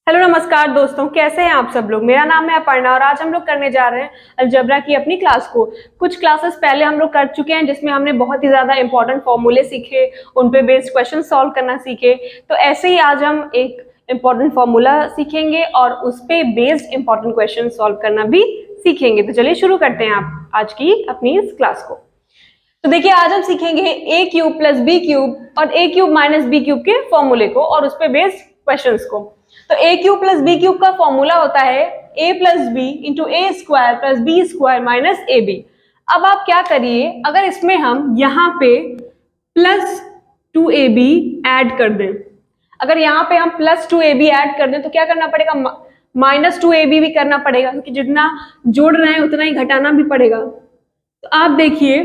Hello नमस्कार दोस्तों, कैसे हैं आप सब लोग। मेरा नाम है अपर्णा और आज हम लोग करने जा रहे हैं अलजेब्रा की अपनी क्लास को। कुछ क्लासेस पहले हम लोग कर चुके हैं जिसमें हमने बहुत ही ज्यादा इंपॉर्टेंट फॉर्मूले सीखे, उन पे बेस्ड क्वेश्चन सॉल्व करना सीखे। तो ऐसे ही आज हम एक इंपॉर्टेंट फॉर्मूला सीखेंगे और उस पे बेस्ड इंपॉर्टेंट क्वेश्चन सॉल्व करना भी सीखेंगे। तो चलिए शुरू करते हैं आप आज की अपनी इस क्लास को। तो देखिए, आज हम सीखेंगे ए क्यूब प्लस बी क्यूब और ए क्यूब माइनस बी क्यूब के फॉर्मूले को और उस पे बेस्ड क्वेश्चंस को। तो A cube plus B cube का फॉर्मूला होता है A plus B into A square plus B square minus A B. अब आप क्या करिए, अगर इसमें हम यहाँ पे प्लस 2ab ऐड कर दें, अगर यहाँ पे हम प्लस 2ab ऐड कर दें तो क्या करना पड़ेगा, माइनस 2ab भी करना पड़ेगा, क्योंकि जितना जोड़ रहे हैं उतना ही घटाना भी पड़ेगा। तो आप देखिए,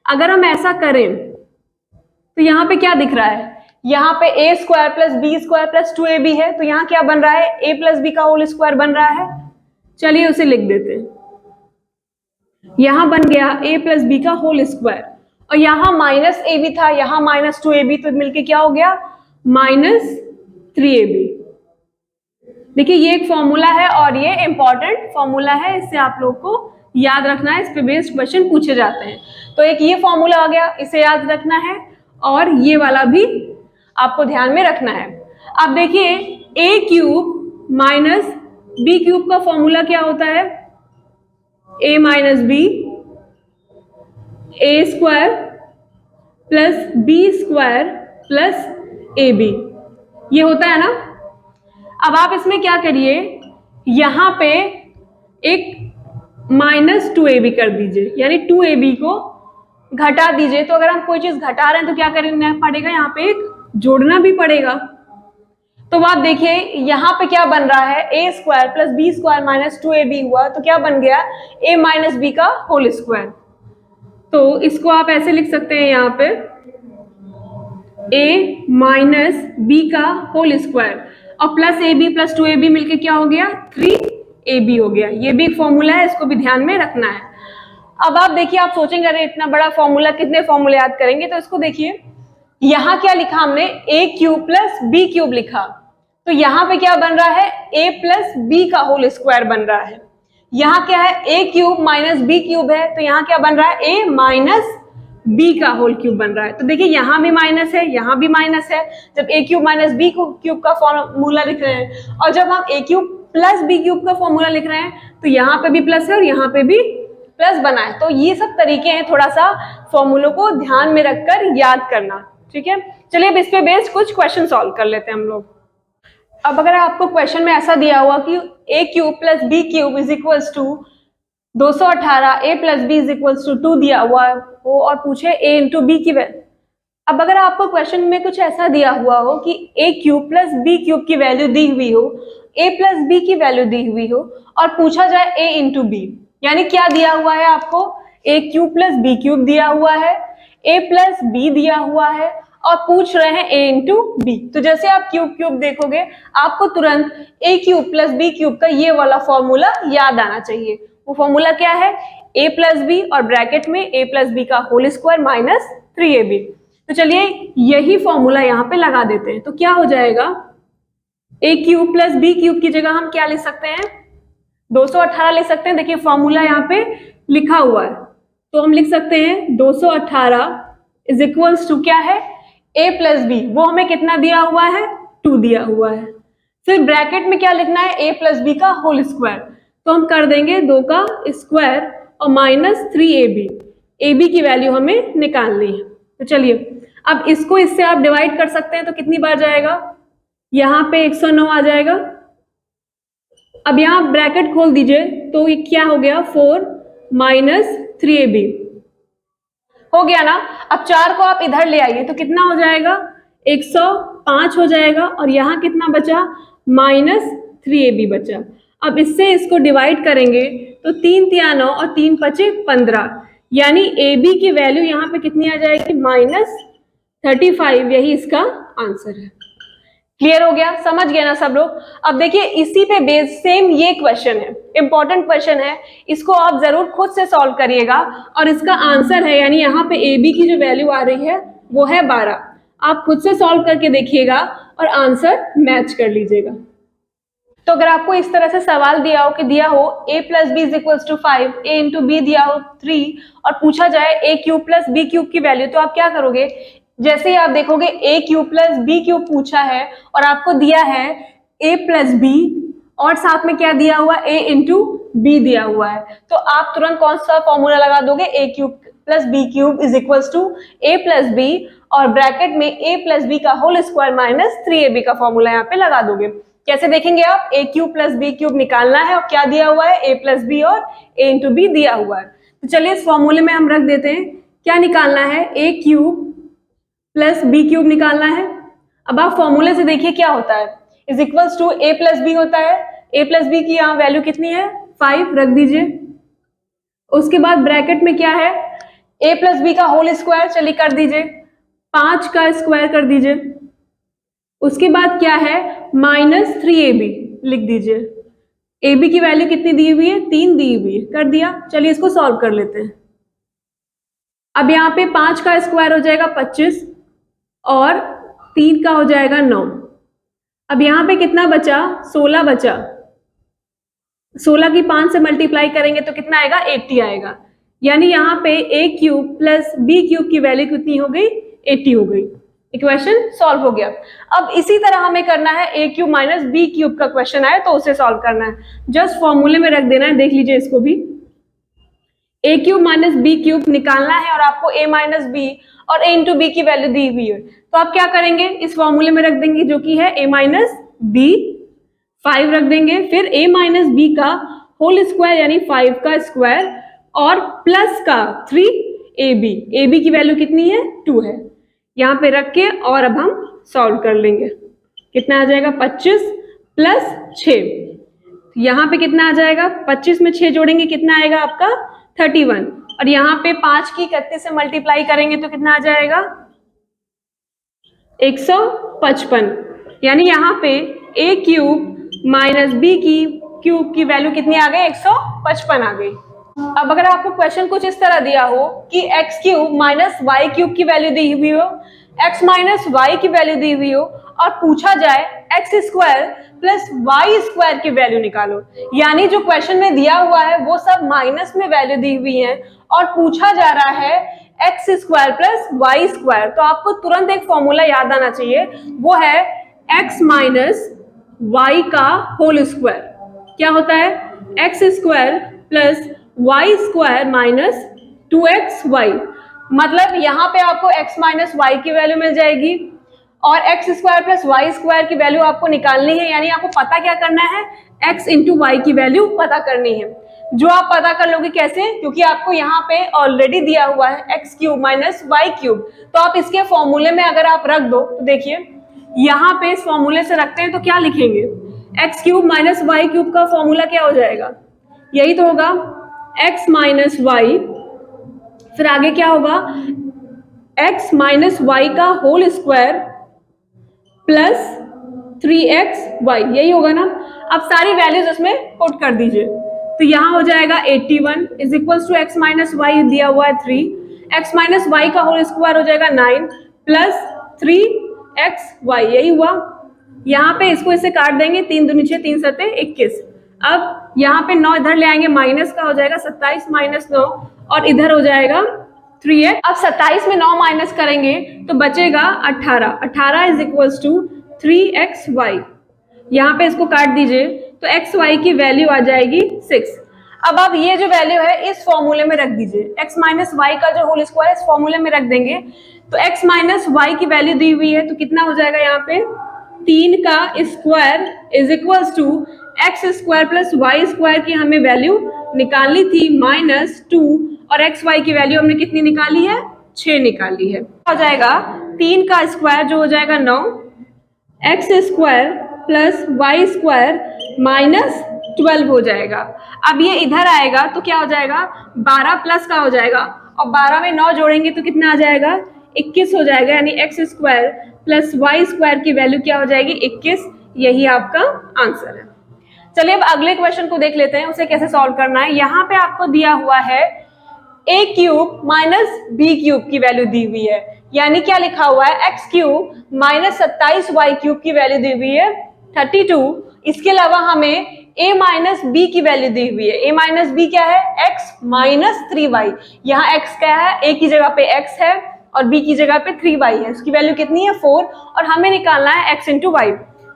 अगर हम ऐसा करें तो यहाँ पे क्या दिख रहा है, यहाँ पे A square plus B square plus 2ab है, तो यहाँ क्या बन रहा है, ए प्लस बी का होल स्क्वायर बन रहा है। चलिए उसे लिख देते हैं, यहाँ बन गया ए प्लस बी का होल स्क्वायर और यहाँ माइनस ए बी था, यहाँ माइनस 2ab, तो मिलके क्या हो गया, माइनस 3ab। देखिए ये एक फॉर्मूला है और ये इंपॉर्टेंट फॉर्मूला है, इससे आप लोग को याद रखना है, इस पे बेस्ड क्वेश्चन पूछे जाते हैं। तो एक ये फॉर्मूला आ गया, इसे याद रखना है और ये वाला भी आपको ध्यान में रखना है। अब देखिए, A cube minus B cube का फॉर्मूला क्या होता है, A minus B, A square plus B square plus A B, ये होता है ना। अब आप इसमें क्या करिए, यहां पे एक माइनस 2ab कर दीजिए, यानी 2ab को घटा दीजिए। तो अगर हम कोई चीज घटा रहे हैं तो क्या करना पड़ेगा, यहाँ पे एक जोड़ना भी पड़ेगा। तो आप देखिए यहाँ पे क्या बन रहा है, A square plus B square minus 2ab हुआ, तो क्या बन गया, ए माइनस बी का होल स्क्वायर। तो इसको आप ऐसे लिख सकते हैं, यहाँ पे ए माइनस बी का होल स्क्वायर और plus A B plus 2ab मिलके क्या हो गया, 3ab हो गया। ये भी एक फॉर्मूला है, इसको भी ध्यान में रखना है। अब आप देखिए, आप सोचेंगे अरे इतना बड़ा फॉर्मूला, कितने फॉर्मूले याद करेंगे। तो इसको देखिए, यहाँ क्या लिखा हमने, ए क्यूब प्लस बी क्यूब लिखा, तो यहाँ पे क्या बन रहा है, ए प्लस बी का होल स्क्वायर बन रहा है। यहाँ क्या है, ए क्यूब माइनस बी क्यूब है, तो यहाँ क्या बन रहा है, ए माइनस बी का होल क्यूब बन रहा है। तो देखिए यहाँ भी माइनस है, यहाँ भी माइनस है, जब ए क्यूब माइनस बी क्यूब का फॉर्मूला लिख रहे हैं, और जब हम ए क्यूब प्लस बी क्यूब का फॉर्मूला लिख रहे हैं तो यहाँ पे भी प्लस है और यहाँ पे भी प्लस बना है। तो ये सब तरीके हैं थोड़ा सा फॉर्मूलों को ध्यान में रखकर याद करना, ठीक है। चलिए अब इस पे बेस्ड कुछ क्वेश्चन सॉल्व कर लेते हैं हम लोग। अब अगर आपको क्वेश्चन में ऐसा दिया हुआ कि A cube plus B cube is equals to 218, A plus B is equals to 2 दिया हुआ हो और पूछे ए इंटू बी की वैल्यू। अब अगर आपको क्वेश्चन में कुछ ऐसा दिया हुआ हो कि A cube plus B cube की वैल्यू दी हुई हो, ए प्लस बी की वैल्यू दी हुई हो और पूछा जाए ए इंटू बी, यानी क्या दिया हुआ है आपको, ए क्यूब प्लस बी क्यूब दिया हुआ है, ए प्लस बी दिया हुआ है और पूछ रहे हैं ए इंटू बी। तो जैसे आप क्यूब क्यूब देखोगे आपको तुरंत ए क्यूब प्लस बी क्यूब का ये वाला फॉर्मूला याद आना चाहिए। वो फॉर्मूला क्या है, ए प्लस बी और ब्रैकेट में ए प्लस बी का होल स्क्वायर माइनस 3ab। तो चलिए यही फॉर्मूला यहाँ पे लगा देते हैं। तो क्या हो जाएगा, ए क्यूब प्लस बी क्यूब की जगह हम क्या लिख सकते हैं, 218 लिख सकते हैं। देखिए फॉर्मूला यहाँ पे लिखा हुआ है, तो हम लिख सकते हैं 218 इज इक्वल्स टू क्या है, ए प्लस बी, वो हमें कितना दिया हुआ है, 2 दिया हुआ है। फिर ब्रैकेट में क्या लिखना है, ए प्लस बी का होल स्क्वायर, तो हम कर देंगे 2 का स्क्वायर और माइनस 3ab, ab की वैल्यू हमें निकालनी है। तो चलिए अब इसको इससे आप डिवाइड कर सकते हैं, तो कितनी बार जाएगा, यहाँ पे 109 आ जाएगा। अब यहाँ ब्रैकेट खोल दीजिए तो ये क्या हो गया, 4 माइनस 3ab हो गया ना। अब 4 को आप इधर ले आइए तो कितना हो जाएगा, 105 हो जाएगा और यहाँ कितना बचा, माइनस 3ab बचा। अब इससे इसको डिवाइड करेंगे तो 3 तिया 9 और 3 पचे 15, यानी ab की वैल्यू यहाँ पे कितनी आ जाएगी, माइनस 35। यही इसका आंसर है। क्लियर हो गया, समझ गया ना सब लोग। अब देखिए इसी पे बेस सेम ये क्वेश्चन है, इंपॉर्टेंट क्वेश्चन है, इसको आप जरूर खुद से सॉल्व करिएगा और इसका आंसर है, यानी यहाँ पे ए बी की जो वैल्यू आ रही है वो है 12। आप खुद से सॉल्व करके देखिएगा और आंसर मैच कर लीजिएगा। तो अगर आपको इस तरह से सवाल दिया हो कि दिया हो a plus B is equal to 5, a into B दिया हो 3 और पूछा जाए a cube plus B cube की वैल्यू, तो आप क्या करोगे? जैसे ही आप देखोगे a cube plus B cube पूछा है और आपको दिया है a प्लस बी और साथ में क्या दिया हुआ, a इंटू बी दिया हुआ है, तो आप तुरंत कौन सा फॉर्मूला लगा दोगे? a cube plus B cube is equal to a plus B और ब्रैकेट में a प्लस बी का होल स्क्वायर माइनस 3ab का फॉर्मूला यहाँ पे लगा दोगे। कैसे देखेंगे आप? a cube plus B cube निकालना है और क्या दिया हुआ है? a प्लस बी और a इंटू बी दिया हुआ है। तो चलिए इस फॉर्मूले में हम रख देते हैं। क्या निकालना है? a cube plus B cube निकालना है। अब आप फॉर्मूले से देखिए क्या होता है, is equals to a plus B होता है। a प्लस बी की यहाँ वैल्यू कितनी है? 5 रख दीजिए। उसके बाद ब्रैकेट में क्या है? a प्लस बी का होल स्क्वायर, चलिए कर दीजिए, 5 का स्क्वायर कर दीजिए। उसके बाद क्या है? माइनस 3ab लिख दीजिए। ab की वैल्यू कितनी दी हुई है? 3 दी हुई है, कर दिया। चलिए इसको सॉल्व कर लेते हैं। अब यहाँ पे 5 का स्क्वायर हो जाएगा 25 और 3 का हो जाएगा 9। अब यहाँ पे कितना बचा? 16 बचा। 16 की 5 से मल्टीप्लाई करेंगे तो कितना आएगा? 80 आएगा। यानी यहाँ पे a cube plus B cube की वैल्यू कितनी हो गई? 80 हो गई। इक्वेशन सॉल्व हो गया। अब इसी तरह हमें करना है a cube minus B cube का क्वेश्चन आए तो उसे सॉल्व करना है, जस्ट फॉर्मूले में रख देना है। देख लीजिए इसको भी, a cube minus B cube निकालना है और आपको a माइनस बी और a इंटू बी की वैल्यू दी हुई है, तो आप क्या करेंगे? इस फॉर्मूले में रख देंगे जो कि है a माइनस बी, 5 रख देंगे, फिर a माइनस बी का होल स्क्वायर यानी 5 का स्क्वायर और प्लस का 3ab। ab की वैल्यू कितनी है? 2 है। यहाँ पे रख के और अब हम सॉल्व कर लेंगे। कितना आ जाएगा? 25 प्लस 6। यहाँ पे कितना आ जाएगा? 25 में 6 जोड़ेंगे कितना आएगा आपका? 31। और यहाँ पे 5 की 31 से मल्टीप्लाई करेंगे तो कितना आ जाएगा? 155। यानी यहाँ पे a क्यूब माइनस बी की क्यूब की वैल्यू कितनी आ गई? 155 आ गई। अब अगर आपको क्वेश्चन कुछ इस तरह दिया हो कि X cube minus Y cube की वैल्यू दी हुई हो, एक्स माइनस वाई की वैल्यू दी हुई हो और पूछा जाए X square plus Y square की वैल्यू निकालो, यानी जो क्वेश्चन में दिया हुआ है वो सब माइनस में वैल्यू दी हुई है और पूछा जा रहा है X square plus Y square, तो आपको तुरंत एक फॉर्मूला याद आना चाहिए, वो है एक्स माइनस वाई का होल स्क्वायर। क्या होता है? X square plus Y square minus 2xy। मतलब यहाँ पे आपको x माइनस वाई की वैल्यू मिल जाएगी और X square plus Y square की वैल्यू आपको निकालनी है, यानी आपको पता क्या करना है? x इंटू वाई की वैल्यू पता करनी है, जो आप पता कर लोगे कैसे? क्योंकि आपको यहाँ पे ऑलरेडी दिया हुआ है X cube minus Y cube, तो आप इसके फॉर्मूले में अगर आप रख दो तो देखिए यहाँ पे इस फॉर्मूले से रखते हैं तो क्या लिखेंगे? X cube minus Y cube का फॉर्मूला क्या हो जाएगा? यही तो होगा, x माइनस वाई, फिर आगे क्या होगा? x माइनस वाई का होल स्क्वायर प्लस 3xy, यही होगा ना। अब सारी वैल्यूज इसमें पुट कर दीजिए, तो यहाँ हो जाएगा 81 is equals to X minus Y दिया हुआ है 3, एक्स माइनस वाई का होल स्क्वायर हो जाएगा 9 प्लस 3xy, यही हुआ। यहाँ पे इसको इससे काट देंगे, 3 दूनी 6, 3 सत्ते 21। अब यहाँ पे 9 इधर ले आएंगे, माइनस का हो जाएगा 27 माइनस 9 और इधर हो जाएगा 3x। अब 27 में 9 माइनस करेंगे तो बचेगा 18, 18 इज इक्वल्स टू 3xy। यहाँ पे इसको काट दीजिए तो xy की वैल्यू आ जाएगी 6। अब आप ये जो वैल्यू है इस फॉर्मूले में रख दीजिए, x माइनस वाई का जो होल स्क्वायर इस फॉर्मूले में रख देंगे, तो x माइनस वाई की वैल्यू दी हुई है तो कितना हो जाएगा? यहाँ पे 3 का square is equals to X square plus Y square की हमें वैल्यू निकालनी थी -2 और एक्स वाई की वैल्यू हमने कितनी निकाली है? 6 निकाली है। हो जाएगा 3 का स्क्वायर जो हो जाएगा 9, X square plus Y square -12 हो जाएगा। अब ये इधर आएगा तो क्या हो जाएगा? 12 प्लस का हो जाएगा और 12 में 9 जोड़ेंगे तो कितना आ जाएगा? 21 हो जाएगा, यानी X square plus Y square की वैल्यू क्या हो जाएगी? 21। यही आपका आंसर है। चलिए अब अगले क्वेश्चन को देख लेते हैं, उसे कैसे सॉल्व करना है। यहाँ पे आपको दिया हुआ है a cube minus B cube की वैल्यू दी हुई है, यानी क्या लिखा हुआ है? X cube minus 27 Y cube की वैल्यू दी हुई है 32 इसके अलावा हमें a माइनस बी की वैल्यू दी हुई है। a माइनस बी क्या है? x minus 3y। यहाँ x क्या है? a की जगह पे x है और b की जगह पे 3y है। उसकी वैल्यू कितनी है? 4। और हमें निकालना है x इंटू वाई।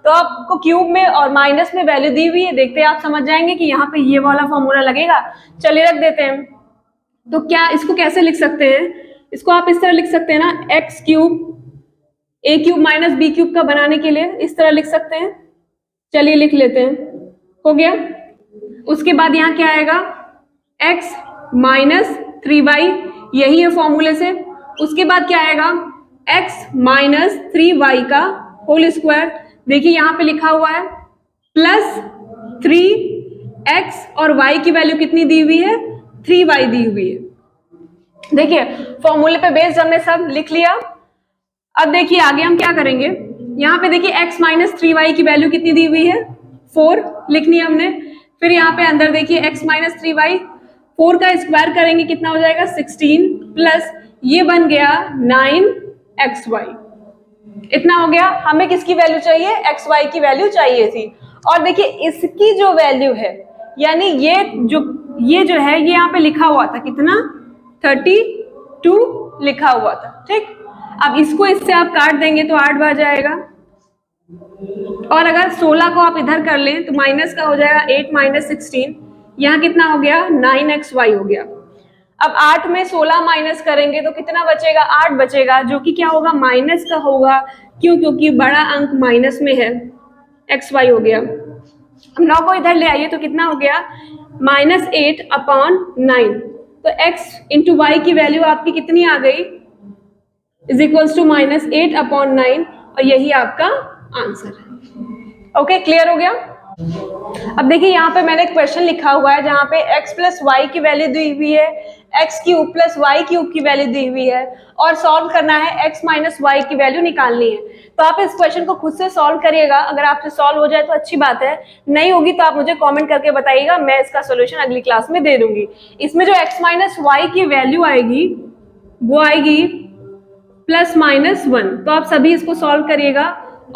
तो आपको क्यूब में और माइनस में वैल्यू दी हुई है, देखते हैं आप समझ जाएंगे कि यहाँ पे ये वाला फॉर्मूला लगेगा। चलिए रख देते हैं। तो क्या इसको कैसे लिख सकते हैं? इसको आप इस तरह लिख सकते हैं ना, X cube a cube minus B cube का बनाने के लिए इस तरह लिख सकते हैं। चलिए लिख लेते हैं, हो गया। उसके बाद यहाँ क्या आएगा? x माइनस 3y, यही है फॉर्मूले से। उसके बाद क्या आएगा? x माइनस 3y का होल स्क्वायर। देखिए यहाँ पे लिखा हुआ है प्लस 3x और y की वैल्यू कितनी दी हुई है? 3y दी हुई है। देखिए फॉर्मूले पे बेस्ड हमने सब लिख लिया। अब देखिए आगे हम क्या करेंगे। यहाँ पे देखिए x माइनस 3y की वैल्यू कितनी दी हुई है? 4 लिखनी है हमने। फिर यहाँ पे अंदर देखिए x माइनस 3y, 4 का स्क्वायर करेंगे कितना हो जाएगा? 16 प्लस ये बन गया 9xy। इतना हो गया। हमें किसकी वैल्यू चाहिए? xy की वैल्यू चाहिए थी। और देखिए इसकी जो वैल्यू है, यानी ये जो है ये यहाँ पे लिखा हुआ था कितना? 32 लिखा हुआ था, ठीक। अब इसको इससे आप काट देंगे तो 8 बार जाएगा, और अगर 16 को आप इधर कर लें तो माइनस का हो जाएगा 8 माइनस 16, यहाँ कितना हो गया? 9xy हो गया। अब 8 में 16 माइनस करेंगे तो कितना बचेगा? 8 बचेगा, जो कि क्या होगा? माइनस का होगा। क्यों? क्योंकि बड़ा अंक माइनस में है। xy हो गया। 9 को इधर ले आइए तो कितना हो गया? Minus 8 upon 9। तो x इंटू वाई की वैल्यू आपकी कितनी आ गई? Is equals to minus 8 upon 9, और यही आपका आंसर है। ओके, क्लियर हो गया। अब देखिए यहाँ पे मैंने एक क्वेश्चन लिखा हुआ है जहाँ पे x प्लस वाई की वैल्यू दी हुई है, x cube plus Y cube की वैल्यू दी हुई है, और सॉल्व करना है x माइनस वाई की वैल्यू निकालनी है। तो आप इस क्वेश्चन को खुद से सॉल्व करिएगा। अगर आपसे सॉल्व हो जाए तो अच्छी बात है, नहीं होगी तो आप मुझे कॉमेंट करके बताइएगा, मैं इसका सोल्यूशन अगली क्लास में दे दूंगी। इसमें जो x माइनस वाई की वैल्यू आएगी वो आएगी प्लस माइनस 1। तो आप सभी इसको सॉल्व करिएगा,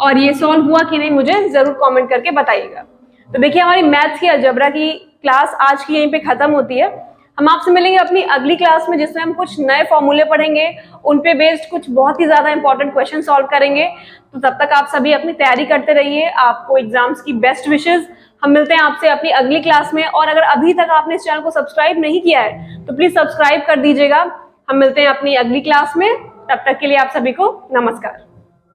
और ये सॉल्व हुआ कि नहीं मुझे जरूर कमेंट करके बताइएगा। तो देखिए हमारी मैथ्स की अलजेब्रा की क्लास आज की यहीं पे खत्म होती है। हम आपसे मिलेंगे अपनी अगली क्लास में, जिसमें हम कुछ नए फॉर्मूले पढ़ेंगे, उन पे बेस्ड कुछ बहुत ही ज्यादा इंपॉर्टेंट क्वेश्चन सॉल्व करेंगे। तो तब तक आप सभी अपनी तैयारी करते रहिए। आपको एग्जाम्स की बेस्ट विशेष। हम मिलते हैं आपसे अपनी अगली क्लास में, और अगर अभी तक आपने इस चैनल को सब्सक्राइब नहीं किया है तो प्लीज सब्सक्राइब कर दीजिएगा। हम मिलते हैं अपनी अगली क्लास में, तब तक के लिए आप सभी को नमस्कार।